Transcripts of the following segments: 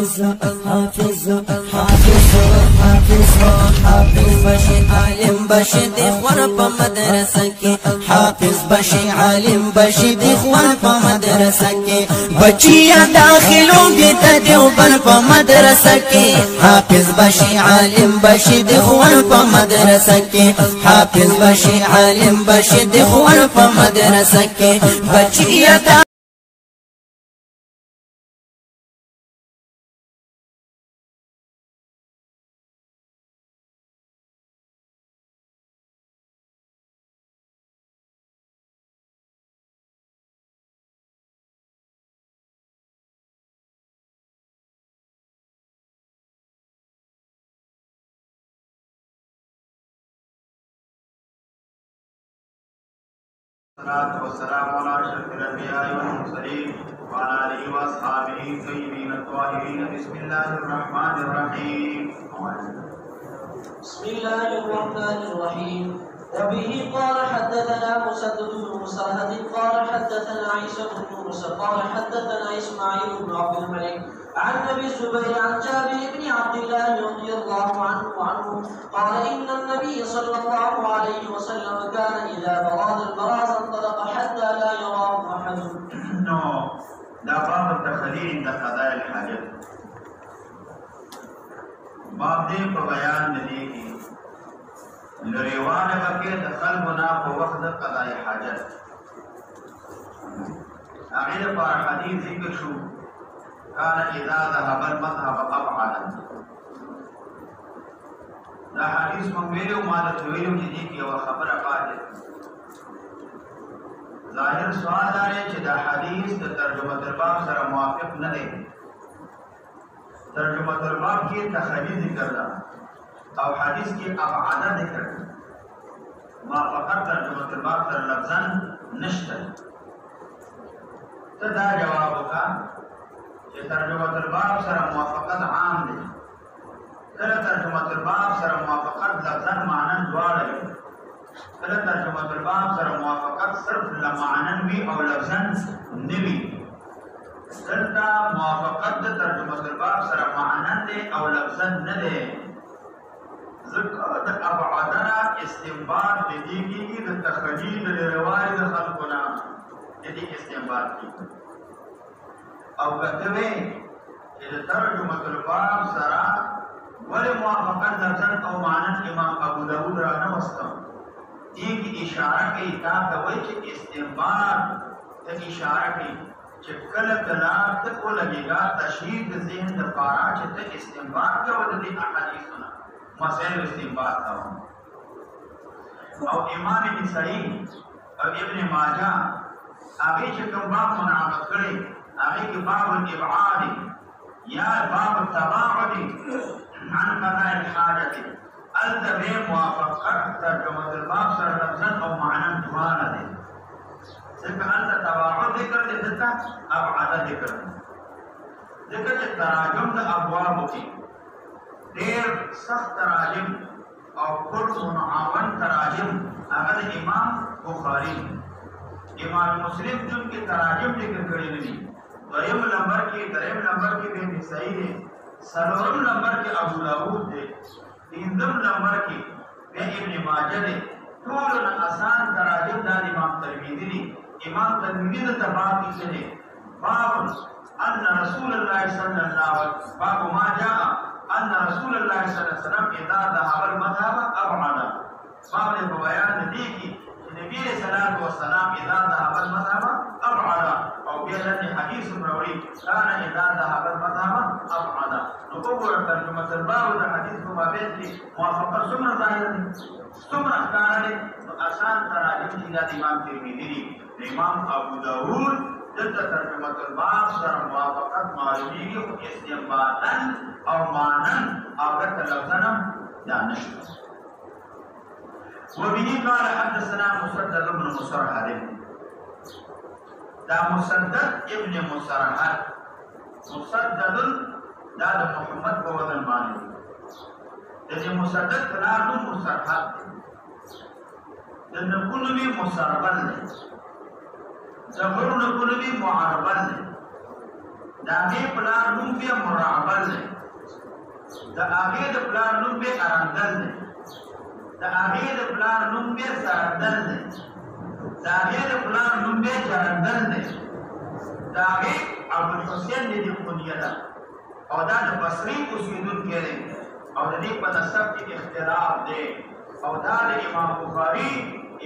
بشي عالم بشي دخوان پا مدرسه کی حافظ بشي عالم بشي دخوان پا مدرسه کی بچیا داخلو گیتا دیوبند پا مدرسه کی حافظ بشي عالم بشي دخوان پا مدرسه کی حافظ بشي عالم بشي دخوان پا مدرسه کی بچیا والسلام على أشرف الأنبياء والمرسلين وعلى آله وأصحابه الطيبين الطاهرين. بسم الله الرحمن الرحيم. بسم الله الرحمن الرحيم. وبه قال حدثنا مسدد بن مسرهد قال حدثنا عيسى بن يونس قال حدثنا إسماعيل بن عبد الملك عن ابي الزبير عن جابر بن عبد الله رضي الله عنه قال ان النبي صلى الله عليه وسلم كان اذا براد البراز انطلق حتى لا يراه احد. دا باب التخليل عند قضاء الحاجت. باب دې په بیان دی کې لریوانه کې د خلقنا په وخت قضاء حاجت هغه لپاره حدیث ذکر شو كان إذا ذهب المذهب أبعد. دا حدیث منویلو مالت ویلو کی دی کی خبر پاتې ظاهر سوال دی چې دا حدیث د ترجمه الباب سره موافق نه دی. ترجمه الباب کې تخلیل ذکر ده او حدیث کې ابعاد ذکر ده. موافقت ترجمه الباب سره لفظا نشته. ته دا جواب وکړه چې ترجمه الباب سره موافقت عام دی. کله ترجمه الباب سره موافقت لفظا معنا دواړه وي. کله ترجمه الباب سره موافقت صرف لمعنا وي او لفظا نه وي. دلته موافقت د ترجمه الباب سره معنا دی او لفظا نه دی. ذکر د ابعادنا استنباط د دې کېږي د تخلیل د روایت خلقنا د دې استنباط کېږي. او کتوی چې د ترجمه الباب سره ولې موافقت لفظا او معنا امام ابو داود را نه وستو دې کی اشاره کوي تا ته وایي چې استنباط ته اشاره کوي چې کله کله ته ولګېږي تشهید د ذهن د پاره چې ته استنباط کوي د دې احادیثونه مسائل استنباط کوي. او امام نسائی او ابن ماجه هغه چې کوم باب منعقد کړي هغه کې باب الابعاد یا باب التباعد عن قضاء الحاجت التبع موافقت ترجمه الباب سره لفظا او معنا دواړه دي. ځکه هلته تباعد ذکر دی دلته ابعاد ذکر دی. ځکه چې تراجم د ابوابو کې ډېر سخت تراجم او پر منعون تراجم هغه د امام بخاري امام مسلم جن کے تراجم ذکر کړي نه دي. دویم نمبر کې دریم نمبر کې به نسائی دی. سلورم نمبر کې ابو داود دی. پنځم نمبر کې به ابن ماجه دی. ټول نه آسان تراجم د امام ترمذی دی. امام ترمذی د باب کې دی باب ان رسول الله صلی الله علیه وسلم باب ما جاء ان رسول الله صلی الله علیه وسلم اذا ذهب المذهب ابعد. باب د بیان دی کې نبی صلی الله علیه وسلم اذا ذهب المذهب ابعد او بیا د حدیث مروي كان اذا ذهب المذهب ابعد. نو په ترجمه الباب د حدیث په مابین کې موافقت څومره ظاهر دي څومره ښکاره دي. نو آسان تراجم دي د امام ترمذی دي. امام ابو داود دلته ترجمه الباب سره موافقت معلومیږي خو استنباطا او معنا او لفظا دا نشته. وبه قال حدثنا مسدد بن مسرهد. دا مسدد ابن مسرهد مسدد دا د محمد په وزن باندې د مسدد پلار نوم مسرهد د نکونوي مسربل د غرو نکونوي معربل د هغې پلار نوم بیا مرعبل دی، د هغې د پلار نوم بیا ارندل دی، د هغې د پلار نوم بیا سرندل دی، د هغې د پلار نوم بیا جرندل دی، د هغې ابوالحسین د دې کنیه ده او دا د بصرې اوسېدونکی دی او د دې په نسب کې اختلاف دی او دا د امام بخاري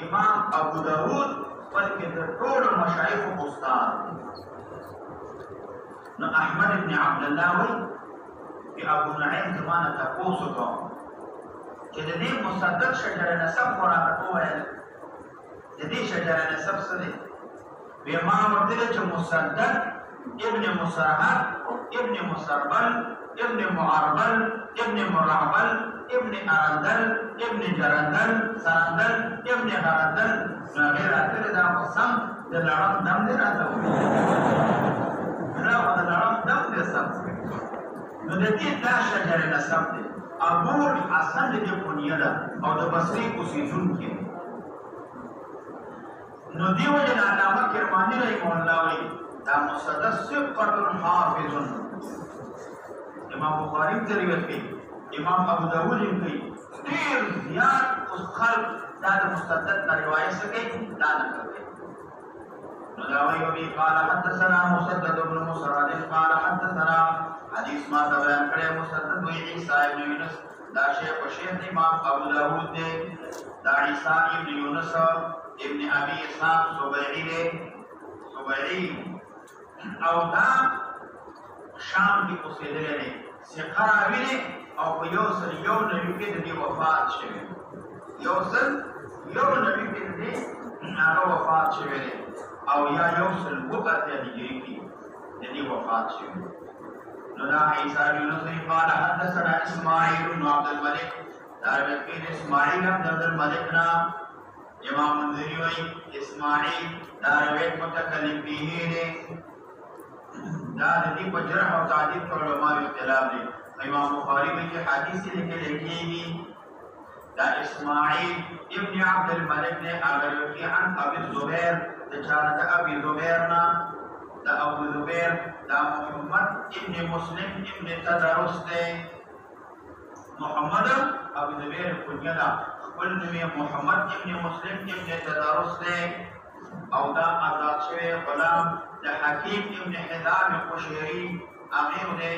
امام ابو داود بلکې د ټولو مشایخو استاد دی. نو احمد ابن عبدالله وایي چې ابو نعیم زما نه تپوس وکړ چې د دې مصدق شجر نسب خو راته وویل، د دې شجر نسب څه دی؟ وی ما ورته ویل چې مصدق ابن مصرحب ابن مصربل ابن معربل ابن مرعبل ابن ارندل ابن جرندل سرندل ابن غرندل. نو هغې راته ویل دا قسم د لړم دم دی راته وویل، دا خو د لړم دم دی سم. نو د دې دا شجر نسب دی. ابوالحسن د دې کنیه ده او د بصرې اوسېدونکی دی. نو دې وجې نه علامه کرماني رحمه الله وایي دا مصدق ثقة حافظ. امام بخاري هم روایت کوي، امام ابو داود هم کوي، ډېر زیات خلک دا د مصدق نه روایت څه کوي؟ دا نقل کوي. نو دا وایي وبه قال حدثنا مسدد بن مسرد قال حدثنا حدیث ما ته بیان کړی مسدد وایي عیسی ابن یونس دا شیخ امام ابو داود دی، دا عیسی ابن یونس ابن ابي اسحاق سبيعي او دا شام کې اوسېدلی دی، ثقه راوي دی او په یو سل یو نوي کې د دې وفات شوی، یو سل یو نوي کې د دې هغه وفات شوی دی او یا یو سل اووه اتیا هجري کې د دې وفات شوی. نو دا عیسی بن یونس قال حدثنا اسماعیل بن عبد الملک، دا روایت کوي اسماعیل بن عبد الملک نه. امام منذری وایي اسماعیل دا روایت متکلم فيه دی، دا د دې په جرح او تعدیل کې علماء اختلاف دی. امام بخاري وایي چې حدیث لیکل کېږي دا اسماعیل ابن عبد الملک نے اگر کی عن ابي الزبير تجارت ابي زبير نا دا ابو زبير دا محمد ابن مسلم ابن تدرس نے محمد ابو زبير کنیہ خپل نوم محمد ابن مسلم ابن تدرس نے او دا آزاد شوی غلام د حکیم ابن حزام قشيري امیر نے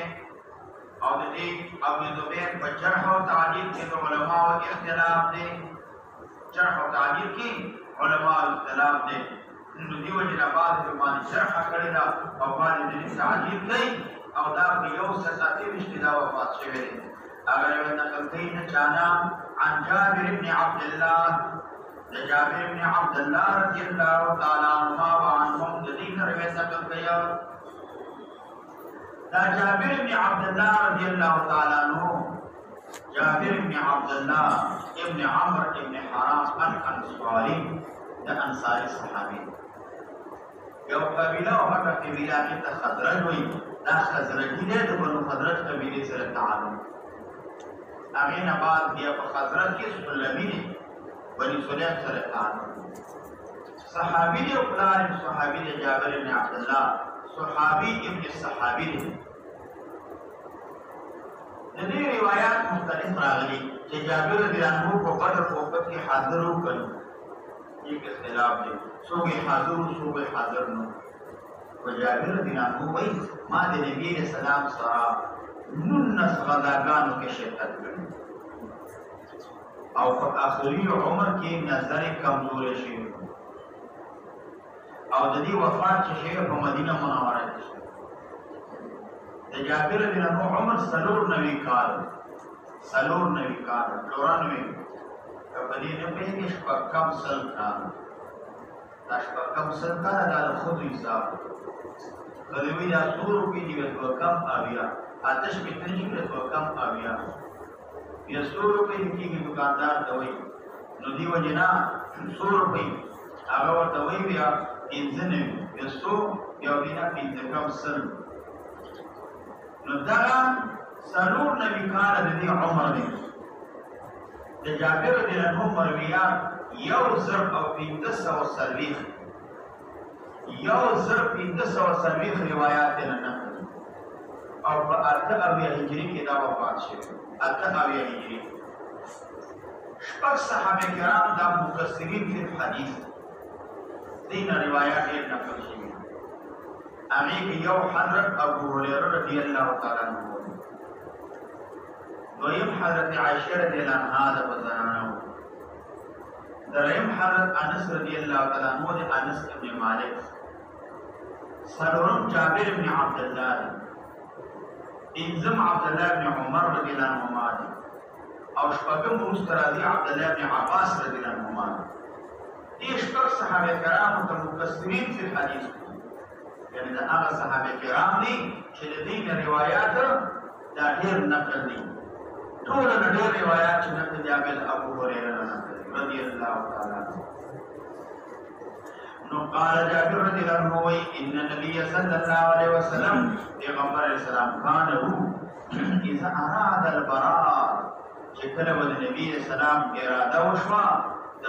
او د دې ابو زبير په جرح او تعدیل کې د علماء اختلاف دی، جرح او تعدیل کې علماء اختلاف دی. نو دې وجه نه بعض باندې جرح کړی دا او باندې د تعدیل کوي او دا په یو ساعتي رښتیا دا وفات شوی دی. اگر یو نقل کوي نه چانا عن جابر بن عبد الله، د جابر بن عبد الله رضی الله تعالی عنهما وعنهم د دې روایت نقل کوي. دا جابر بن عبد الله رضی الله تعالی عنہ، جابر بن عبد الله ابن عمرو ابن حرام الانصاري، دا انصاري صحابي. یو قبیله او هغه قبیله کې ته خزرج وایي، دا خزرجي دی، د بنو خزرج قبیلې سره تعامل. هغې نه بعد بیا په خزرج کې سلمي دی، بني سلیم سره تعامل. صحابي دی او پلار یې صحابي دی، جابر بن عبد الله صحابي ابن الصحابي دی. د دې روایات مختلف راغلي چې جابر رضی الله عنه په بدر په وخت کې حاضر و کړي، یک اختلاف دی، څوک حاضر و څوک حاضر نه. او جابر رضی الله عنه وایي ما د نبی علیه السلام سره 19 غزاګانو کې شرکت کړی او په آخري عمر کې نظر کمزورې شوی او د دې وفات چې شوی په مدینه منوره کې شوی. د جابر رضی الله عنه عمر 94 کال، 94 کال، 94 په دې نه پېږي شپږم سل کال، دا شپږم سل کال دا د خود حساب کله وی دا 100 روپۍ دی ورته کم اویا آتش پتنی شوی ورته کم اویا یا 100 روپۍ کېږي دکاندار ته وایي. نو دې وجې نه 100 روپۍ هغه ورته وایي بیا 95 یا 100 یا بیا 95 سل. نو دغه 94 کاله د دې عمر دی. د جابر رضی الله عنه مرویات 1540 روایات نه نقل او په 88 هجری کې دا وفات شوی 88 هجری شپږ صحابه کرام دا مفسرین فی الحدیث دین روایت یې نقل شوی هغه کې یو حضرت ابو هريره رضی الله تعالی عنہ دویم حضرت عائشہ رضی الله عنها د بزرانو دریم حضرت انس رضی الله تعالی عنہ د انس ابن مالک سلورم جابر بن عبد الله انزم عبد الله بن عمر رضی الله عنهما او شپږم مسترادی عبد الله بن عباس رضی الله عنهما دې شپږ صحابه کرام او مفسرین فی الحدیث یعنی دا هغه صحابه کرام دي چې د دې روایت دا ډېر نقل دي ټول د ډېر روایت چې نقل دي ابل ابو هريره رضی الله تعالی عنہ نو قال جابر رضی الله عنه ان النبي صلى الله عليه وسلم پیغمبر اسلام کانه اذا اراد البراء چې کله د نبی اسلام اراده وشوا د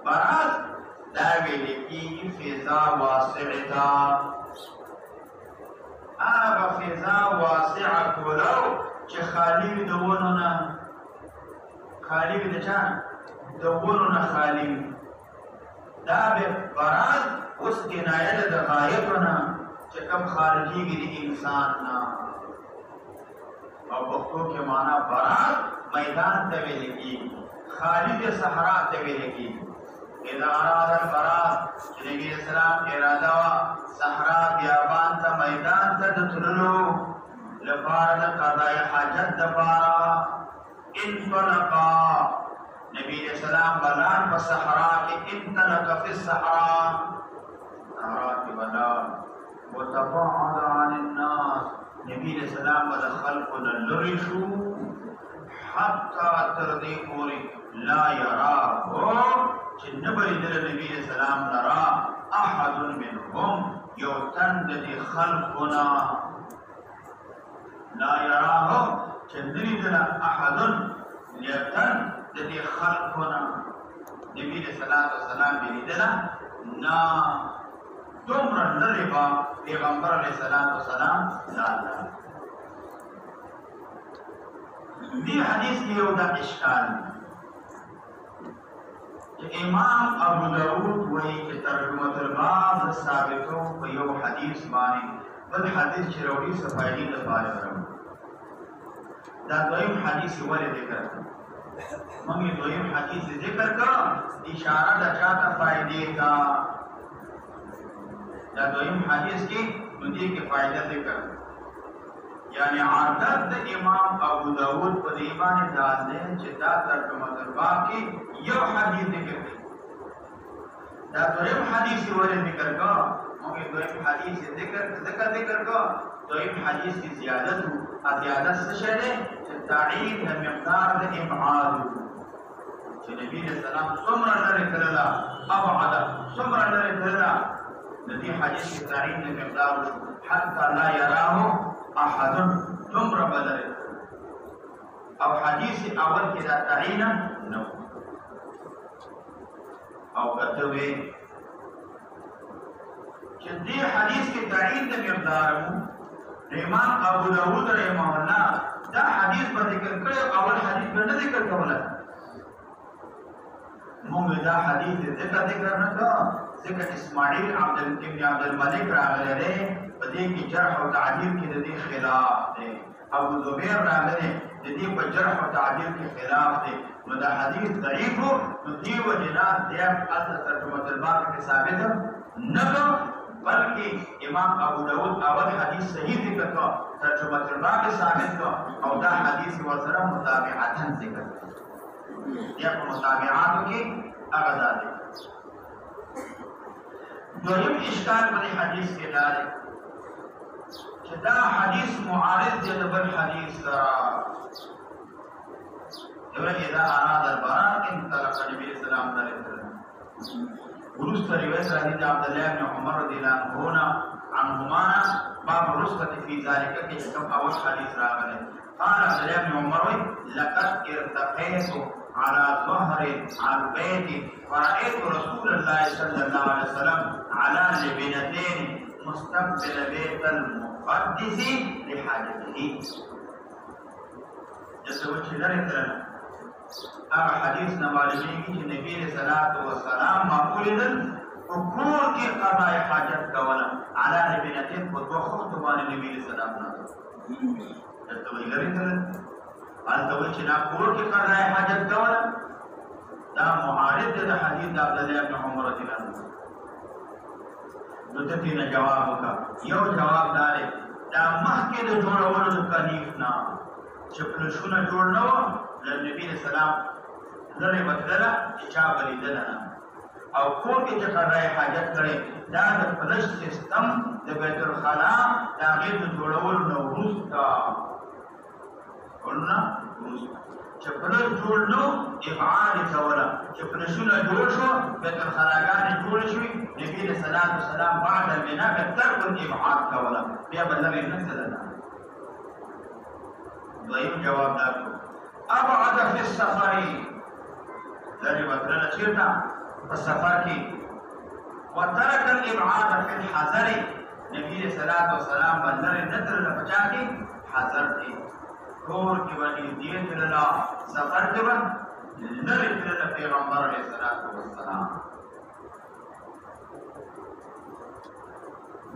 برات دا ویل کی فضا واسعه هغه فضا واسعه کولو چې خالی دونه نه خالی د چا دونه نه خالی دا به برات اوس کنایه د غایبنا چې کوم خارجيږي د انسان نه او پښتو کې معنا برات میدان ته ویل کی خالد صحرا ته ویل کی اذا اراد البرات نبی اسلام اراده وا صحرا بیابان ته میدان ته دتللو لپاره قضاء حاجت دپاره انطلقا نبی اسلام بلان په صحرا کې انطلق فی الصحراء صحرا کې بلان وتباعد عن الناس نبی اسلام بل خلق لری شو حتی تر دې پورې لا یراه چې نبرې در نبی اسلام لرا احد منهم یو تند دې خلقنا لا یراه چې نبی در احد یتن دې خلقنا نبی اسلام دې نا دومره لرې با پیغمبر علیه السلام لا دی حدیث کې یو دا اشکال چې امام ابو داود وایي چې ترجمه الباب ثابتو په یو حدیث باندې بل حدیث چې راوړي صفایي د بارے دا دویم حدیث ولې ذکر موږ دویم حدیث ذکر کړو اشاره د چاته فائدې کا دا دویم حدیث کې دې کې فائدہ ذکر یعنی عادت د امام ابو داود په دی باندې داله چې دا ترجمه الباب کې یو حدیث ذکر دی دا دویم حدیث ولې ذکر کا موږ دویم حدیث ذکر کا دویم حدیث کی زیادت څه شی دی چې تعین د مقدار د ابعاد چې نبی رسول الله څومره لري کړلا ابعاد څومره لري کړلا ندی حدیث کی تعین د مقدار حتى لا يراه احد تمر بدر او حدیث اول کې دا تعین نو او کتوی چې دې حدیث کې تعین د مقدار امام ابو داود رحمه الله دا حدیث په ذکر کړو اول حدیث په نه ذکر کوله موږ دا حدیث ذکر نه کړو ذکر اسماعیل ابن عبد الملک راغلی دی په دې کې جرح او تعدیل کې د دې خلاف دی ابو زبیر راغلی د دې په جرح او تعدیل کې خلاف دی نو دا حدیث ضعیف نو دی وجنا د اصل ترجمه الباب کې ثابت نه بلکې امام ابو داود اول حدیث صحیح ذکر کړ ترجمه الباب کې ثابت کړ او دا حدیث ورسره متابعتا ذکر یا په متابعاتو کې هغه ده دویم اشکال په حدیث کې دا دی چې دا حدیث معارض دی د بل حدیث سره اذا اراد البراء انطلق النبي صلى الله عليه وسلم ورست روایت راځي د عبد الله بن عمر رضی الله عنهما باب رسخه في ذلك کې کوم اول حدیث راغلی قال عبد الله بن عمر لقد ارتقيت على ظهر البيت فرأيت رسول الله صلى الله عليه وسلم على لبنتين مستقبل بیت المقدس لحاجته جیسے وہ چلر اترنا اگر حدیث نمالمی کی کہ نبی علیہ السلام معقول دل وکور کی قضاء حاجت کولا علی نبینتین کو دو خطبان نبی علیہ السلام نازل جیسے وہ چلر اترنا التوی چنا کور کی قضاء حاجت کولا دا معارض دا حدیث دا عبداللہ ابن عمر رضی اللہ عنہ نتتینا جواب کا یو جواب دارے دا محکی دا جوڑا ولد کنیفنا چپلشونا جوڑنا لنبی السلام ذرے بدلا اچابلی دلنا او کور کی چکر رائے حاجت کرے دا دا فلش سسٹم دا بیت الخلا دا غیر جوڑا ولد روز کا قلنا روز کا چپلش جوڑنو افعال کولا چپلشونا جوڑ شو بیت الخلاگان جوڑ شوی نبی علیہ السلام بعد البناء ترک الابعاد کولا بیا بلغ نزلنا دویم جواب دار ابعد فی السفر ذری بطرنا چیرتا السفر کی وترک الابعاد فی الحذر نبی علیہ السلام بلغ نزل لفجا کی حذر کی کور کی بنی دیت اللہ سفر کے بعد نرد اللہ پیغمبر علیہ السلام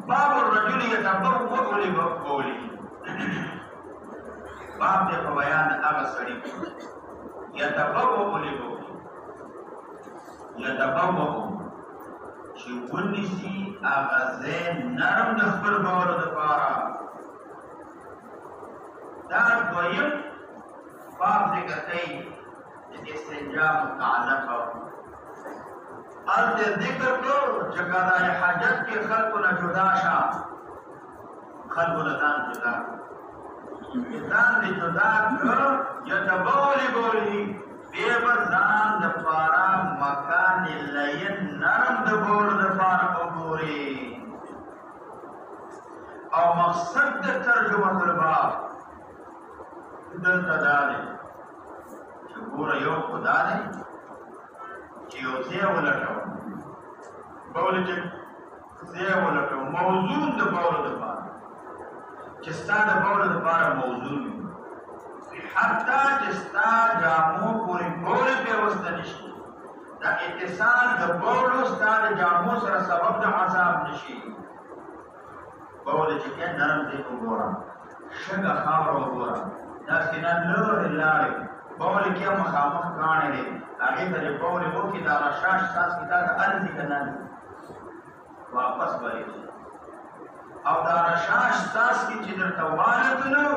باب الرجل يتبوأ لبوله باب دے بیان اغا سڑی يتبوأ لبوله يتبوأ چی ونسی اغا زین نرم دخبر بولو دفارا دار دویم باب ذکر کئی استنجا متعلق ارد ذکر کو جگہ حاجت کے خلقنا جدا شا خلقنا دان جدا دان دی جدا کر یتبولی بولی بیبزان دفارا مکان لین نرم دبول دفارا عبوری او مقصد ترجمہ الباب دلتا دارے چه گورا یو خدا دے چه یو زیو لٹو بولی چه زیو لٹو موضوع دا بولا دا پارا چستا دا بولا دا پارا موضوع حتی چستا جامو پوری بولی پہ وستا نشی دا اتصال دا بولو ستا دا جامو سر سبب دا عذاب نشی بولی چه کیا نرم دے کو گورا شگا خاور و گورا داسینا لور لارے بولی کیا مخامخ کانے لے آگے ترے بولی وہ کی دارا شاش ساس کی دارا عرضی کنن واپس بری او دارا شاش ساس کی چیدر توالت نو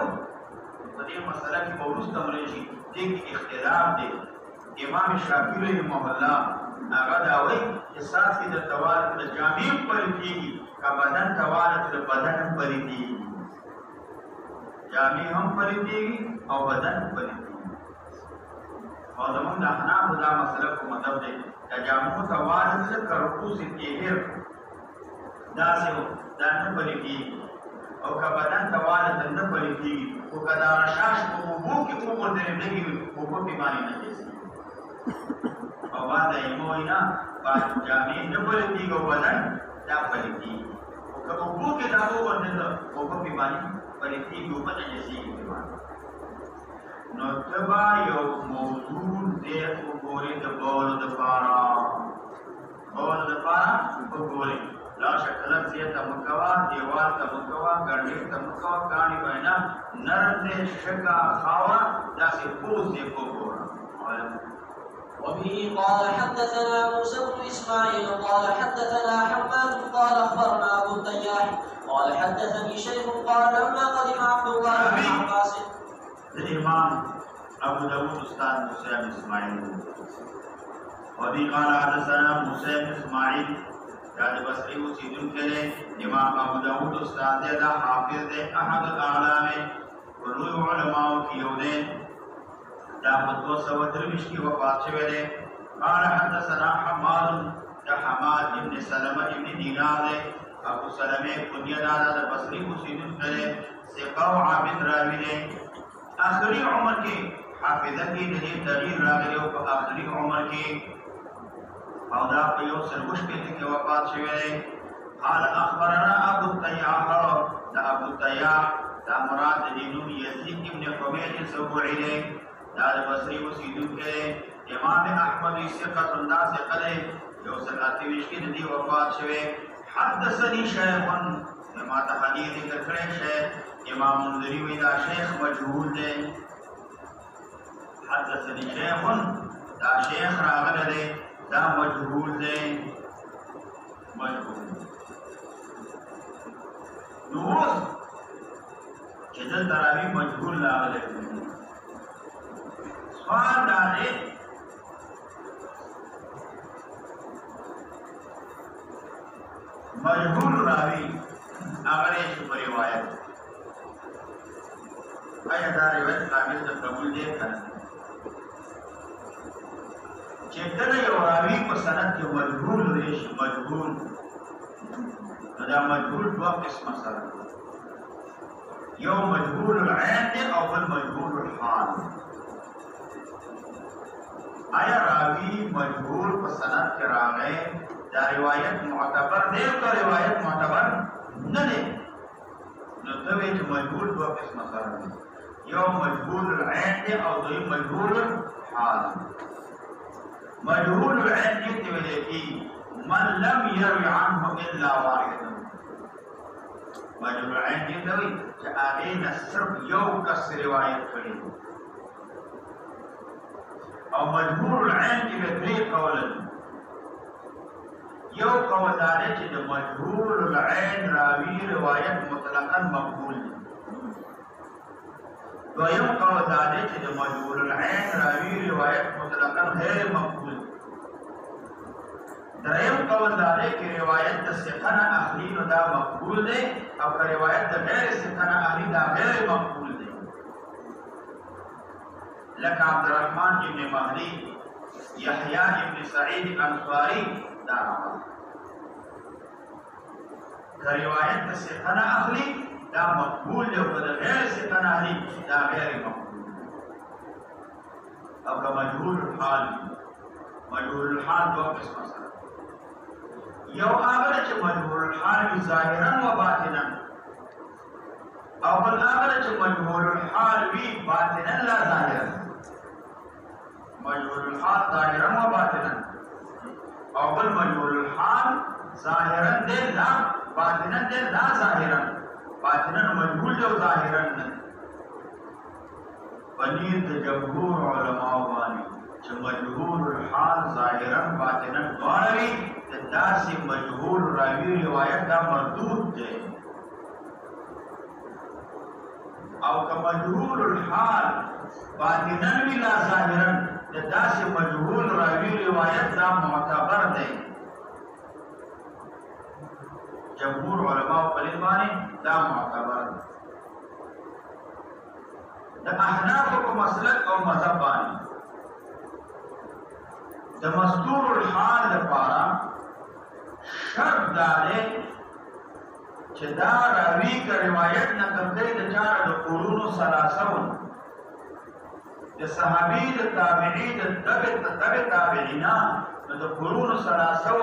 بدی مسئلہ کی بولوس تمریشی دیکھ اختلاف دے امام شافعی رحمہ اللہ آگا داوئی کہ ساس کی در توالت جامعی پریتی گی کا بدن توالت بدن پریتی گی جامع ہم پریتی گی اور بدن پریتی گی اور زمان احناف دا مسئلہ کو مطلب دے یا جامع توالد سے کرکو سے تیہر دا سے ہو دا نہ پریتی گی اور کا بدن توالد نہ پریتی گی وہ کا دارا شاش کو وہ کی اوپر دینے لگی وہ کو بیماری نہ جیسی اور بعد ایموئی نا جامع نہ پریتی گی بدن دا پریتی گی وہ کا وہ کی دا اوپر دینے وہ کو بیماری پریتی کی اوپر جیسی کی بیماری نتبا یو موضوع دے اگوری دبول دفارا بول دفارا اگوری لا شکلت سے تمکوا دیوال تمکوا گرڈی تمکوا کانی بہنا نرم دے شکا خاوا جاسی پوز دے اگورا وبه قال حدثنا موسى بن اسماعيل قال حدثنا حماد قال اخبرنا ابو التياح قال حدثني شيخ قال لما قدم عبد الله بن عباس الامام ابو داود استاد موسى بن اسماعيل وبه قال حدثنا موسى بن اسماعيل قال بصري وسيد كله امام ابو داود استاد ده حافظ ده احد الاعلام ولو علماء كيودين دا فتو سوترمش کی وفات شوه دے قال حدثنا حماد حماد ابن سلمہ ابن دینار دے ابو سلمہ کنیہ دادا دا بصری مسیدن کرے سقاو عابد راوی دے آخری عمر کی حافظہ کی دلیل تغییر راگلے و آخری عمر کی او دا پیو سرگوش پیتے کی وفات شوه دے قال اخبرنا ابو التياح دا ابو التياح دا مراد دینو یزید ابن حمید سبوعی دا بصری وسیدو کے امام احمد ثقۃ الناس قلے جو سلاتی وشکی دی وفات شوه حدثني شيخ ما ته حدیث ذکر کړی شیخ امام منذری وی دا شیخ مجهول دی حدثني شيخ دا شیخ راغله دی دا مجهول دی مجهول نو چې د تراوی مجهول راغله سوال دا دی مجهول راوی اگر ایسو پر روایت آیا دا روایت قابل دا قبول دے کرنے چیتن یو راوی کو سند جو مجهول ریش مجهول دا مجهول دو قسم سند یو مجهول العین دے او بل مجهول الحال آیا راوی مجهول کو سند کے راغے دا روایت معتبر دے تو روایت معتبر نہ دے نو توی چې مجهول دو قسم سره یو مجهول العین دے او دوی مجهول الحال مجهول العین دې ته ویل کی من لم يروي عنه الا واحد مجهول العین دې ته وی چې هغه نه صرف یو کس روایت کړي او مجهول العین دې درې قول یو قول دار چې د مجهول العین راوی روایت مطلقاً مقبول دی دویم قول دار چې د مجهول العین راوی روایت مطلقاً غیر مقبول دی دریم قول دار چې روایت د ثقه نه اخلي نو دا مقبول دی او که روایت د غیر ثقه نه اخلي دا غیر مقبول دی لکه عبدالرحمن ابن مهدی یحیی ابن سعید انصاری دا که روایت د ثقه نه اخلي دا مقبول دی او که د غیر ثقه نه اخلي دا غیر مقبول او که مجهول الحال مجهول الحال دو قسمه سره یو هغه چې مجهول الحال وي ظاهرا و باطنا او بل هغه چې مجهول الحال وي باطنا لا ظاهرا مجهول الحال ظاهرا و باطنا او بل مجهول الحال ظاهرا دے لا باطنا دے لا ظاهرا باطنا مجهول جو ظاهرا بنید جمهور علماء وانی چې مجهول الحال ظاهرا باطنا دواری داسی مجهول راوی روایت دا مردود دے او که مجهول الحال باطنا لا ظاهرا داسی مجهول راوی روایت دا معتبر دے جمهور علماء پلیبانی دا معتبر دے دا احناف کو مسلک او مذہب بانی دا مستور الحال دا پارا شرط دارے چې دا راوی کا روایت نقل کوي د چاره د قرون ثلاثون د صحابي د تابعي د تبع تابعینا د قرون ثلاثو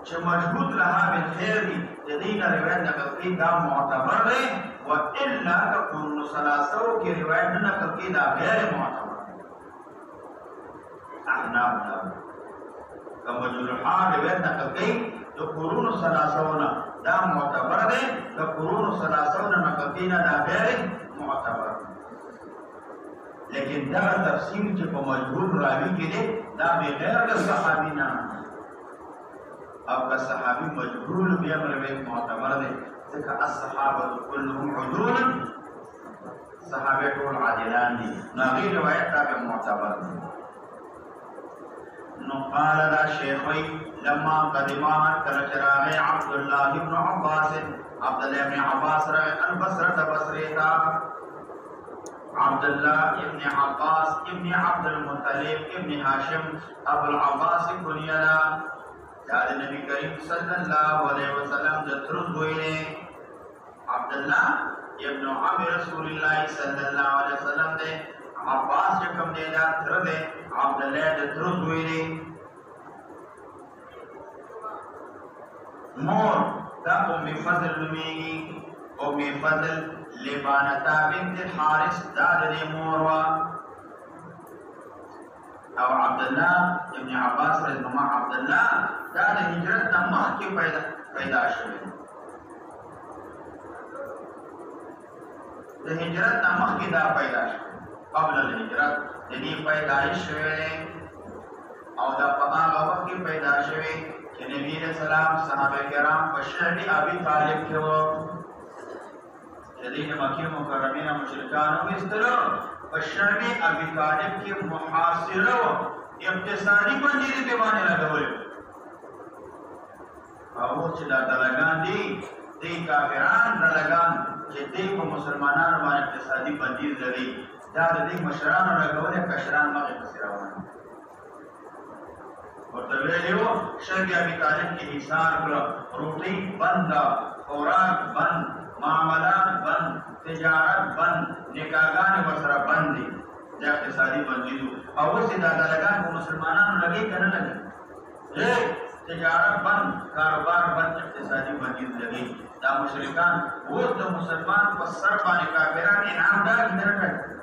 چې مشهود لها بالخير دي د دې روایت نقل کوي دا معتبر دی و الا د قرون ثلاثو کې روایت نقل کوي دا غیر معتبر احناف دا کمجل حال روایت نقل کوي د قرون ثلاثونه دا معتبر دی د قرون ثلاثونه نقطینا دا غیر معتبر لیکن دا تفسیر چې په مجهول راوی کې دی دا بغیر د صحابي نه او که صحابي مجهول بیا روایت معتبر دی ځکه الصحابه كلهم عدول صحابه ټول عادلان دي نو هغه روایت دا معتبر دی نو قال دا شیخوی لما قدمان کرچراغ عبد الله ابن عباس عبد الله ابن عباس رغ البصرة بصریتا عبد الله ابن عباس ابن عبد المطلب ابن هاشم ابو العباس کنیلا جاد نبی کریم صلی اللہ علیہ وسلم جترز ہوئے عبد الله ابن عم رسول اللہ صلی اللہ علیہ وسلم دے عباس جکم دے دا تر دے عبداللہ جترز ہوئے دے مور دا فضل نمیگی فضل لبانتا بنت الحارث دا دې موروا او عبدالله ابن عباس رضی الله عبدالله دا د هجرت نه مخکې پیدا شوی د هجرت نه مخکې دا پیدا شوی قبل الهجرت د دې پیدایش شوی او دا په هغه وخت کې پیدا شوی چې نبی رسول الله صحابه کرام په شعب ابي طالب کې وو چې د مکه مکرمه نه مشرکان وستلو په شعب ابي طالب کې محاصره و اقتصادي باندې دې باندې لګول او چې دا دلګان دي دې کافران دلګان چې دې په مسلمانانو باندې اقتصادي بندیز لري دا د دې مشرانو لګول کشران مغه پسراونه ورته ویلو شرعي ابي طالب کې حصار کړو روټي بند خوراک بند معاملات بند تجارت بند نکاحګان ورسره بند دي د اقتصادي بندیزو او اوس دا دلګان په مسلمانانو لګي کنه لګي تجارت بند کاروبار بند اقتصادي بندیز لګي دا مشرکان اوس د مسلمان په سر باندې کافرانو انعام دار درکړي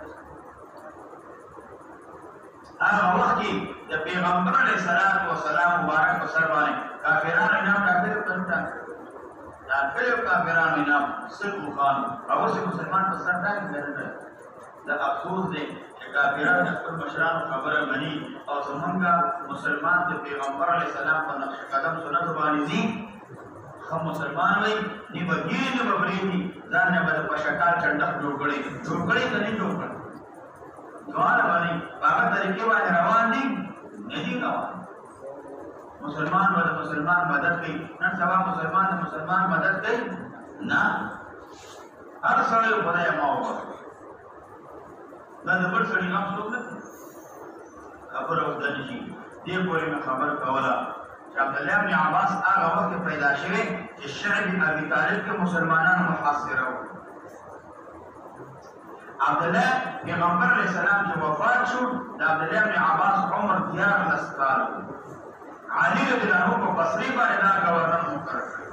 هغه وخت کې د پیغمبر علیه الصلاۃ والسلام مبارک په سر باندې کافرانو انعام کافر پنځه دا کافرانو انعام سلو خان او اوس مسلمان په سر باندې درکړي دا افسوس دی چې کافرانو خپل مشرانو خبره مني او زمونږ مسلمان د پیغمبر علیه السلام په نقش قدم سنت باندې دي خو مسلمان وي دی بګی نه ببرېږي ځان نه بل په شکل چندخ جوړ کړي کني جوړ کړي دوار باندې هغه طریقې باندې روان دي نه دي روان مسلمان ول مسلمان مدد کوي نن سبا مسلمان د مسلمان مدد کوي نه هر سړی خدای ما وکړي دا د بل سړي هم څوک نه خبر او د نشي دې پورې خبر کوله چې عبدالله ابن عباس هغه وخت پیدا شوی چې شعب ابي طالب کې مسلمانانو محاصره وو عبدالله پیغمبر علیه السلام چې وفات شو د عبدالله ابن عباس عمر 11 کال علي رضی الله عنه په بصري باندې دا گورنر مقرر کړ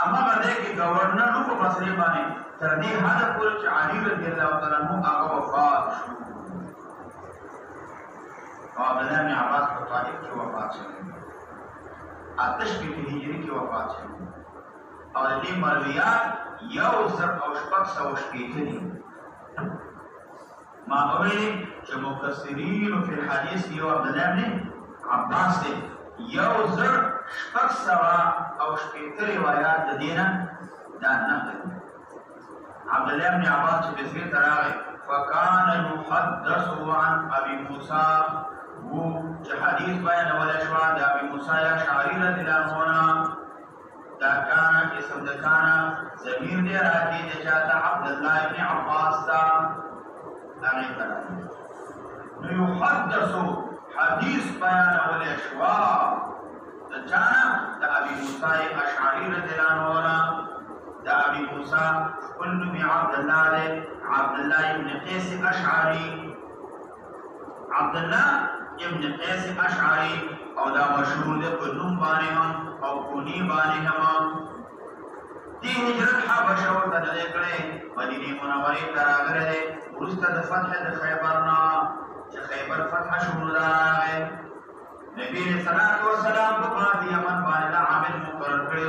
اما باندې کې گورنر په بصري باندې تر دې حد پورې چې علي رضی الله تعالی عنہ هغه وفات شو عبدالله ابن عباس په طائف کې وفات شو آتش کې هجری کې وفات شو او دې مرویات یو زر او شپږ سوه شپېته دي ما اولی چې مفسرین فی الحدیث یو عبدالله ابن عباس دی یو زر شپږ سوه او شپېته روایات د دې نه دا نقل عبدالله ابن عباس چې بصرې ته راغی فکان یحدث عن ابي موسی وہ چې حدیث بیانولی شوه د ابي موسی اشعري رضی الله عنه دا کانا اسم د کانا ضمیر دی راځي د چاته عبدالله ابن عباس ته هغې ته راځي نو یحدثو حدیث بیانولی شوه د چانا د ابي موسی اشعري رضی الله عنه د ابي موسی خپل نوم یې عبدالله دی عبدالله ابن قیس اشعري عبدالله ابن قیس اشعري او دا مشهور دی په نوم باندې هم او کونی باندې هم دی هجرت حبشه ورته نه کړې مدینه منورې ته راغلی دی وروسته د فتح د خیبر نه چې خیبر فتح شو نو راغی نبی علیه الصلاة والسلام په باد یمن باندې عامل مقرر کړی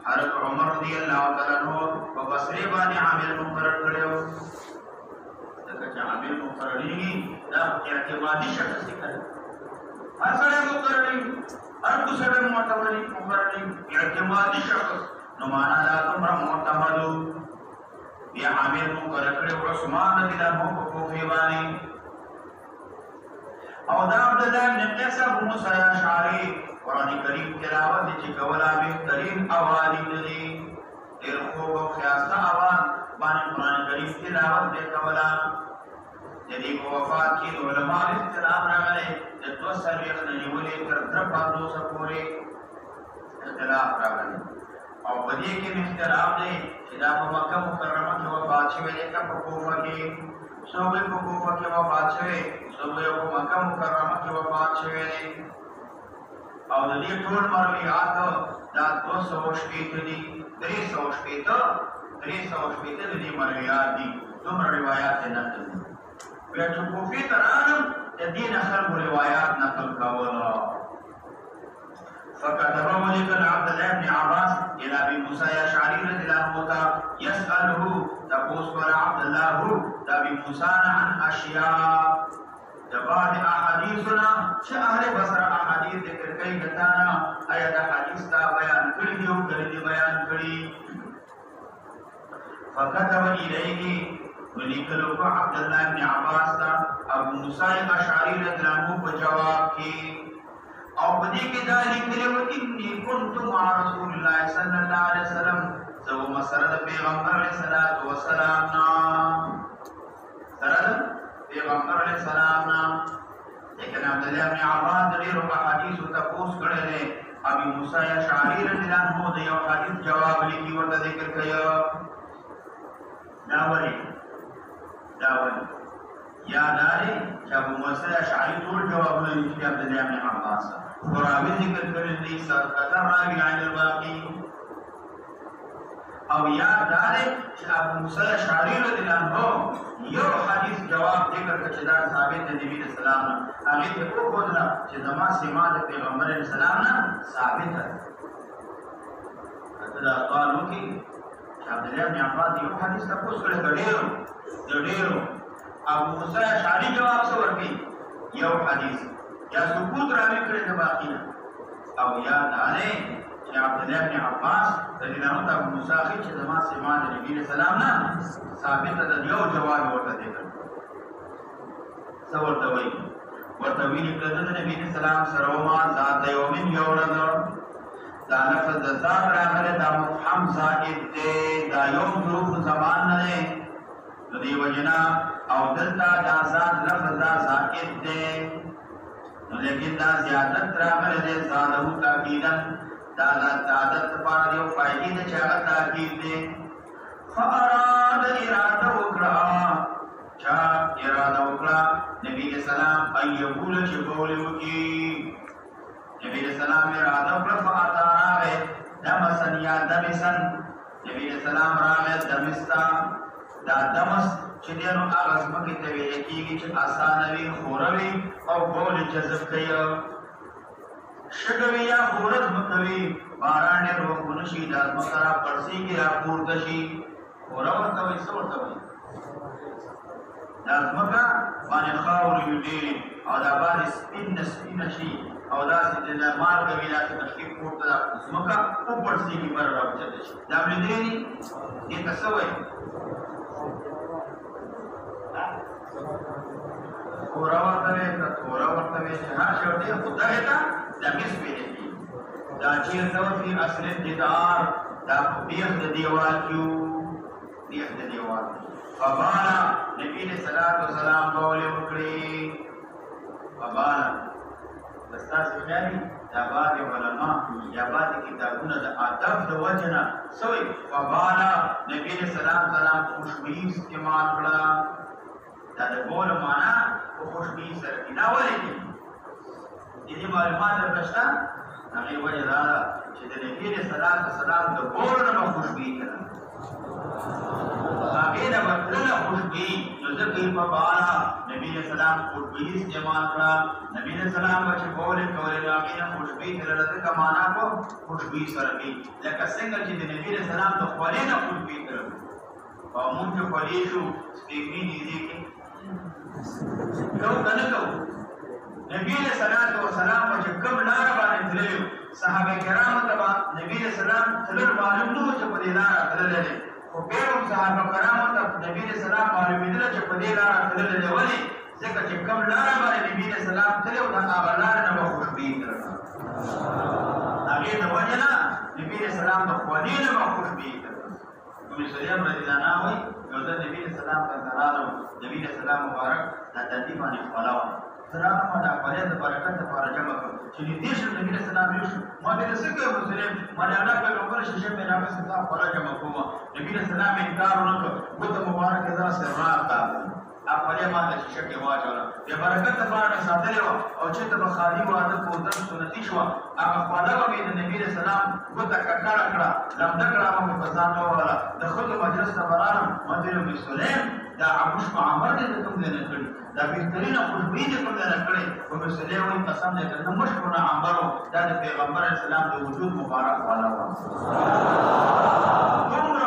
حضرت عمر رضی الله تعالی عنہ په بصرې باندې عامل مقرر کړی ځکه چې عامل مقررېږي دا اعتمادي شخص دی هر سړی مقررېږي هر دوسرے معتمدی مقرری اعتمادی شخص نو مانا دا تمرا معتمدو بیا عامل مقرر کړي عثمان رضی الله عنه په کوفه باندې او دا عبدالله بن قیس ابو موسی اشعری قرآن کریم تلاوت چې کولا بهترین اوالي دي ډېر خوب او خیاسته اواز باندې قرآن کریم تلاوت دې کولا جدی کو وفات کی علماء اختلاف راغلے دو سرویخ نیولے تر درپاندو سپورے اختلاف راغلے او بدی کې اختلاف دی چې دا په مکه مکرمه کې وفات شوی دی که په کوفه کې څوک په کوفه کې وفات شوی څوک په مکه مکرمه کې وفات شوی دی او د دې ټول مرویات دا 200 شپېته دي 300 شپېته د دې مرویات دي دومره روایات یې نقل دي بیا چې کوفې ته راغلم د دې نه خلکو روایات نقل کوله فكتب ولكن عبد الله بن عباس الى ابي موسى الاشعري رضي الله عنه يساله تقوس ولا عبد الله ابي موسى عن اشياء بعض احاديثنا شهر بصر احاديث ذکر کوي کتانا آیات حدیث تا بیان کړی دی او کړی بیان کړی فكتب اليه ولكن عبد الله بن عباس ابو موسى الاشعري رضي الله عنه په جواب کې او بدی کې دا لیکلو انی كنت مع رسول الله صلی الله علیه وسلم زو مسرد پیغمبر علیه الصلاۃ والسلام پیغمبر علیه السلام لیکن عبد الله بن عباس د ډیرو حدیث تفوس کړل ابي موسی اشعری رضی الله عنه د یو حدیث جواب لیکي ورته ذکر کړی دا ولی یا داري چې ابو موسی اشعری ټول جوابونه لیکي عبد الله بن عباس وراوی ذکر کړل دي سرقطه راوی عن الباقي او یا داري چې ابو موسی اشعری رضی الله عنه یو حدیث جواب ذکر کړ چې دا ثابت دی نبی رسول الله هغه ته کو کوله چې زما سیما د پیغمبر اسلام نه ثابت ده دا قالو کې عبد الله بن عباس یو حدیث تاسو کړه ډېرو ابو موسی اشعری جواب څه ورکړي یو حدیث یا ثبوت راوي کړی د باقی او یا دانه چې عبد الله بن عباس رضی الله عنه ابو موسی چې زما سیما د نبی رسول الله نه ثابت ده یو جواب ورته دی څه ورته وایي ورته ویل کړه د نبی رسول الله سره ما ذات یومین یورد دا لفظ د ذات راغله دا مفهوم زائد دی دا یو ظروف زمان نه دی وجنا او دلته دا ذات لفظ دا زائد دی لیکن دا زیادت راغله دی زادو تاکیدن دا عادت پر یو فائدې د چا تاکید دی فاراد اراده وکړه چا اراده وکړه نبی اسلام ایبول چې بوله وکي نبی اسلام اراده وکړه فاتاره دمسن یا دمسن نبی اسلام راغه دمستا دا دمس چې دینو هغه سمکه ته ویل کېږي چې آسان وي خوروي او بول جذب کوي شګوي یا خورت مکوي باران روغونه شي د مکرا پرسي کې را پورته شي خورو ورته وي څه ورته وي دا مکرا باندې خاور وي او دا باندې سپین شي او دا چې د مال کوي دا چې تشکیل پورته دا مکرا په پرسي کې بر راوچته شي دا بلدي دې تاسو وي خورو ورته چې هر شی ورته خدای ته دا مس ویلې دا چې نو په اصل جدار دا بیخ د دیوال کیو فبانا نبی صلی الله علیه وسلم بوله وکړي فبانا دستاس ویلي دا بعد علماء یا بعد کتابونه د ادب د وجنه سوې فبانا نبی صلی الله علیه وسلم خوشبوئی استعمال کړه دا د بول معنا او خوشبوئی سره دا ولې دې معلومات درکښتا هغه وجه دا چې د نبی صلی الله علیه وسلم د بول نه خوشبوئی کړه هغه د مطلب خوشبوئی نو ځکه په بالا نبی صلی الله علیه وسلم خوشبوئی استعمال کړه نبی صلی الله علیه وسلم چې بول کولې هغه خوشبوئی کړه د معنا کو خوشبوئی سره کې لکه څنګه چې د نبی صلی الله علیه وسلم د خولې نه خوشبوئی کړه او موږ خولې شو سپېږمې دې کې نو کنه نبی صلی الله علیه وسلم چې کوم لار باندې تللو صحابه کرام ته نبی صلی الله علیه وسلم تلل معلوم نو چې په دې لار تلل او پیغام صحابه کرام ته نبی صلی الله علیه وسلم معلومیدل چې په دې لار تلل ولې ځکه چې کوم لار باندې نبی صلی الله علیه وسلم تلو دا هغه لار نه خوشبوئی کړه هغه د وجنه نبی صلی الله علیه وسلم د خوانې نه خوشبوئی کړه نبی صلی الله علیه وسلم یو د نبی صلی الله علیه وسلم درالو نبی صلی الله علیه وسلم مبارک د تدبیر باندې خلاو سلام دا پرې د برکت لپاره جمع کړ چې دې شر نبی صلی الله علیه وسلم ما دې څنګه مسلم ما نه الله پیغمبر شې په نامه څخه خلاص جمع کوم نبی صلی الله علیه وسلم انکار وکړ وته مبارک ذا سره راځه خپلې ماته شیشه کې واچوله د برکت لپاره مې ساتلې وه او چې ته به خالي واده کودن سنتي شوه هغه خواله به مې د نبي علیه السلام ګوته ککړه کړه لمده کړه به مې په ځان ووهله د ښځو مجلس ته به رالم مدیر ام سلیم دا عبوش په عمر دې د کوم ځای نه کړي دا بهترینه خوشبويي دې کوم ځای نه کړې ام سلیم وایي قسم دې که نه مشکو نه عنبر و دا د پیغمبر علیه السلام د وجود مبارک واله وه دومره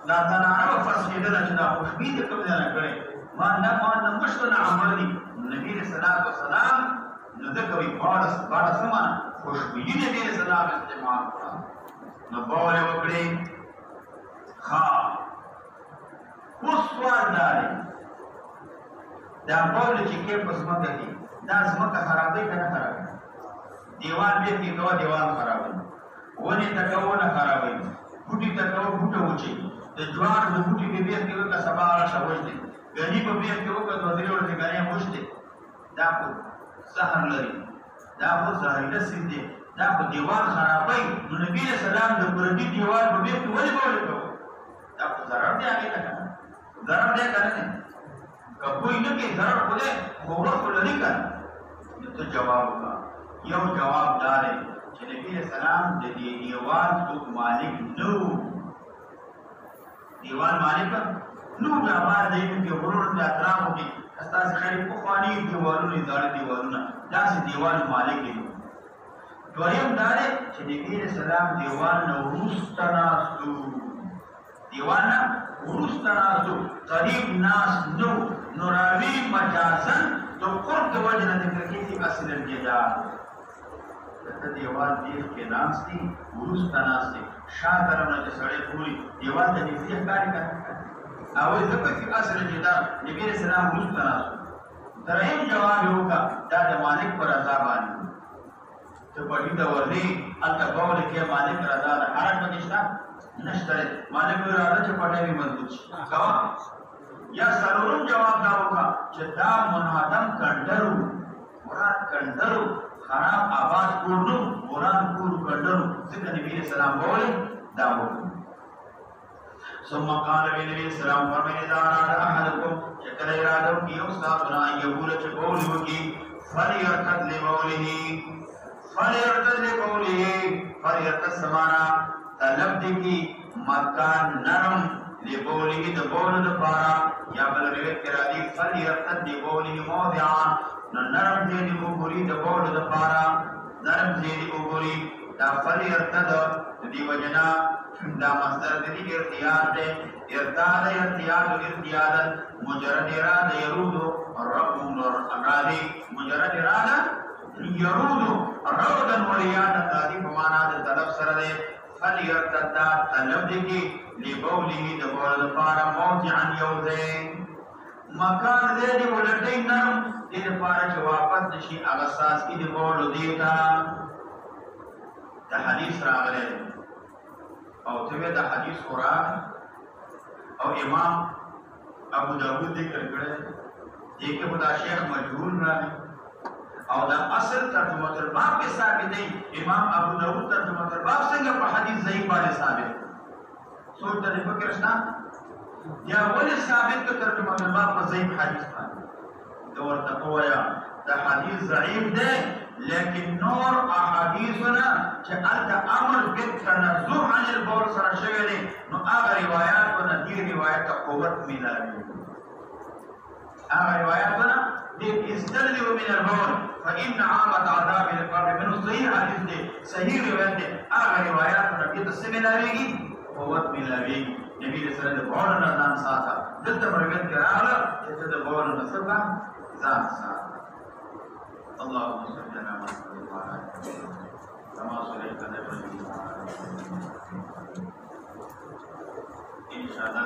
دا زنانه به فسخېدله چې دا خوشبويي دې کوم ځای نه کړې ما نه مشکو نه عنبر دي نبي علیه السلام نو ځکه وایي باړه څه معنی خوشبويي نبي علیه السلام استعمال کړه نو بول یې وکړې ښه اوس سوال دا دی دا بول چې کې په ځمکه کې دا ځمکه خرابوي که نه خرابوي دیوال بیخ کې کوه دیوال خرابوي ونې ته کوه ونه خرابوي بوټي ته کوه بوټه وچوي د جوار د بوټي په بیخ کې وکړه سبا راشه وچ دی ګني په بیخ کې وکړه دوه درې ورځې ګنی وچ دی دا خو زهر لري دا خو زهریله سیز دی دا خو دیوال خرابوي نو نبي علیه السلام د پردي دیوال په بیخ کې ولې به ولې کوو دا خو ضرر دی هغې ته که نه ضرر دی که نه دی که کوئی نه کوي ضرر خو دی خو ورځ خو لري که نه نو ته جواب وکړه یو جواب دا دی چې نبي علیه السلام د دې دیوال څوک مالک نه و دیوال مالک نه و چې هغه ځایونو کې غرونو کې اطرافو کې ستاسې خیري پخواني دیوالونه زاړه دیوالونه داسې دیوال مالک دی دویم دا دی چې نبي علیه السلام دیوال نه وروسته ناست و دیوال نه وروسته ناست و قریب ناست نه نو راوي مجازا د قرب د وجې نه ذکر کېږي اصل الجدال ته دیوال دیخ کې ناست دي وروسته ناست دی شا طرف نه چې سړی ګوري دیوال ته نږدې ښکاري که نه او ځکه چې اصل الجدال نبي علیه السلام وروسته ناست و دریم جواب یې وکړه دا د مالک په رضا باندې ته پټي ته ورځې هلته بول کې مالک رضا ده حرج پکې شته نشته دی مالک وایي راځه چې پټی مې مضبوط شي کوه یا څلورم جواب دا وکړه چې دا منهدم کنډر و مراد کنډر و خراب آباد کور نه و مراد کور کنډر و ځکه نبي علیه السلام بولې دا وکړه ثم قال نبی السلام فرمایي اذا اراد احدكم چې کله اراده وکړي یو ستاسو نه ان یقول چې بول وکړي فلیرتد لبوله فلیرتد سمانا طلب دی کی مکان نرم لبوله د بول دپاره یا بل روایت کې راځي فلیرتد لبوله موضعا نرم دی د وګوري د بول دپاره نرم دی د وګوري دا فلیرتد د دې وجنا دا مصدر د دې ارتیاد دی ارتیاد مجرد اراده يرود الرب الراضي مجرد اراده يرود رودا وريادا دادي بمعنى د طلب سره دی فلیرتد طلب دی کی لبوله د بول دپاره موضعا یو ځای مکان دی د ولټۍ نرم دې دپاره چې واپس نشي هغه څاڅکي د بولو دې ته د حدیث راغلی دی او ته د حدیث خو راغی او امام ابو داود ذکر کړی دی کې خو دا شیخ مجهول راغی او دا اصل ترجمه الباب کې ثابت دی امام ابو داود ترجمه الباب څنګه په حدیث ضعیف باندې ثابت سوچ ته فکر شته یا ولې ثابت ک ترجمه الباب په ضعیف حدیث باندې دا ورته وایا دا حدیث ضعیف دی لیکن نور احادیثنا چې الته امر بالتنزه عن البول سره شوی دی نو هغه روایاتونه دې روایت ته قوت میلاوي هغه روایاتونه استدلوا من البول فإن عامة عذاب القبر من صحيح حديث دي صحيح روایت دي هغه روایاتونه دې ته څه میلاويږي قوت میلاويږي نبی رسول الله بول نه ځان ساته دلته روایت کې راغله چې د بول نه څه ځان ساته اللهم صل على محمد وعلى آله كما صليت على إبراهيم وعلى آل إبراهيم إن شاء الله